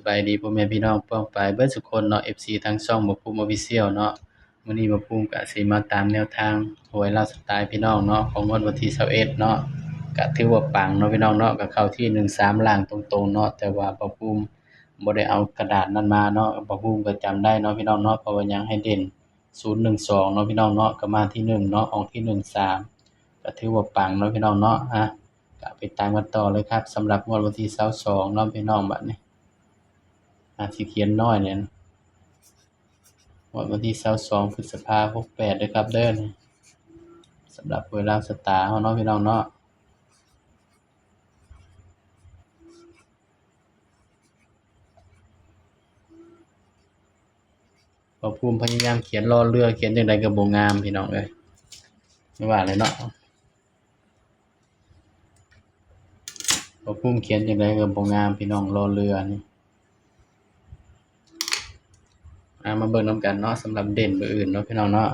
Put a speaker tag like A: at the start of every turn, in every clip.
A: สบายดีพ่อแม่พี่น้องป้องปายเบิดสุกคนเนาะ FC ทั้งช่องบ่ภูมิ Official เนาะมื้อนี้บ่ภูมิก็สิมาตามแนวทางหวยลาวสไตล์พี่น้องเนาะของงวดวันที่21เนาะก็ถือว่าปังเนาะพี่น้องเนาะก็เข้าที่13ล่างตรงๆเนาะแต่ว่าบ่ภูมิบ่ได้เอากระดาษนั้นมาเนาะบ่ภูมิก็จำได้เนาะพี่น้องเนาะเพราะว่ายังให้เด่น012เนาะพี่น้องเนาะก็มาที่1เนาะออกที่13ก็ถือว่าปังเนาะพี่น้องเนาะก็ไปตามกันต่อเลยครับสำหรับงวดวันที่22เนาะพี่น้องบัดนี้สิเขียนน้อยเนี่ยวันที่22พฤษภาคม68เด้อครับเด้อสำหรับเวลาสตาร์เฮาเนาะพี่น้องเนาะพอภูมิพยายามเขียนรอเรือเขียนจังไดก็บ่งามพี่น้องเอ้ยไม่ว่าเลยเนาะพอภูมิเขียนจังไดก็บ่งามพี่น้องรอเรือนี่มาเบิ่งนำกันเนาะสำหรับเด่นเบอร์อื่นเนาะพี่น้องเนาะ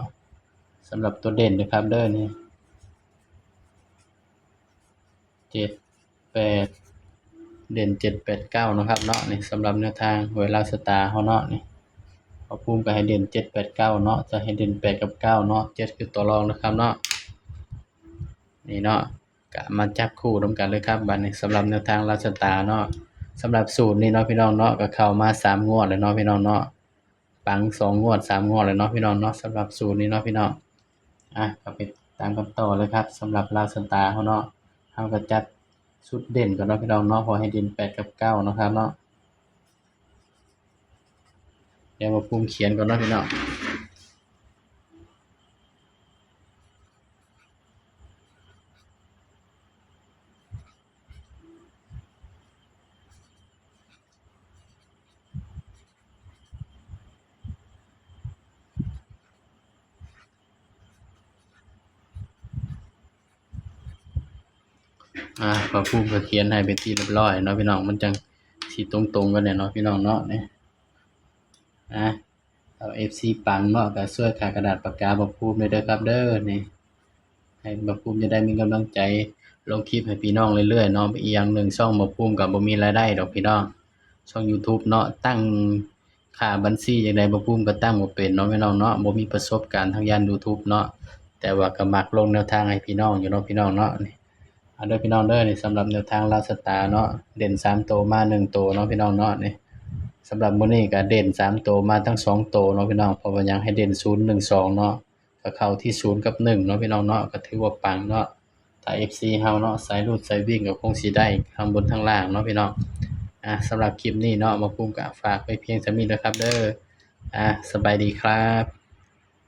A: สำหรับตัวเด่นเด้อครับเด้อนี่7 8เด่น7 8 9เนาะครับเนาะนี่สำหรับแนวทางหวยลาวสตาร์เฮาเนาะนี่พอภูมิก็ให้เด่น7 8 9เนาะจะให้เด่น8กับ9เนาะ7คือตัวรองนะครับเนาะนี่เนาะก็มาจับคู่นำกันเลยครับบัดนี้สำหรับแนวทางลาวสตาร์เนาะสำหรับสูตรนี้เนาะพี่น้องเนาะก็เข้ามา3งวดแล้วเนาะพี่น้องเนาะปัง2งวด3งวดแล้วเนาะพี่น้องเนาะสำหรับสูตรนี้เนาะพี่น้องก็ไปตามกันต่อเลยครับสำหรับลาวสตาร์เฮาเนาะเฮาก็จัดชุดเด่นก่อนเนาะพี่น้องเนาะพอให้เด่น8กับ9เนาะครับเนาะเดี๋ยวมาภูมิเขียนก่อนเนาะพี่น้องพอภูมิก็เขียนให้เป็นที่เรียบร้อยเนาะพี่น้องมันจังสิตรงๆกันเนี่ยเนาะพี่น้องเนาะนี่เอา FC ปังเนาะก็ช่วยค่ากระดาษปากกาบ่ภูมิด้วยเด้อครับเด้อนี่ให้บ่ภูมิจะได้มีกำลังใจลงคลิปให้พี่น้องเรื่อยๆเนาะอีกอย่างหนึ่งช่องบ่ภูมิก็บ่มีรายได้ดอกพี่น้องช่อง YouTube เนาะตั้งค่าบัญชีจั่งใดบ่ภูมิก็ตั้งบ่เป็นเนาะพี่น้องเนาะบ่มีประสบการณ์ทางด้าน YouTube เนาะแต่ว่าก็มักลงแนวทางให้พี่น้องอยู่เนาะพี่น้องเนาะนี่เด้อพี่น้องเด้อนี่สำหรับแนวทางลาวสตาร์เนาะเด่น3ตัวมา1ตัวเนาะพี่น้องเนาะนี่สำหรับมื้อนี้ก็เด่น3ตัวมาทั้ง2ตัวเนาะพี่น้องเพราะว่ายังให้เด่น0 1 2เนาะก็เข้าที่0กับ1เนาะพี่น้องเนาะก็ถือว่าปังเนาะถ้า FC เฮาเนาะสายรูดสายวิ่งก็คงสิได้ทั้งบนทั้งล่างเนาะพี่น้องสำหรับคลิปนี้เนาะมาภูมิก็ฝากไว้เพียงเท่านี้เด้อครับเด้อสบายดีครับ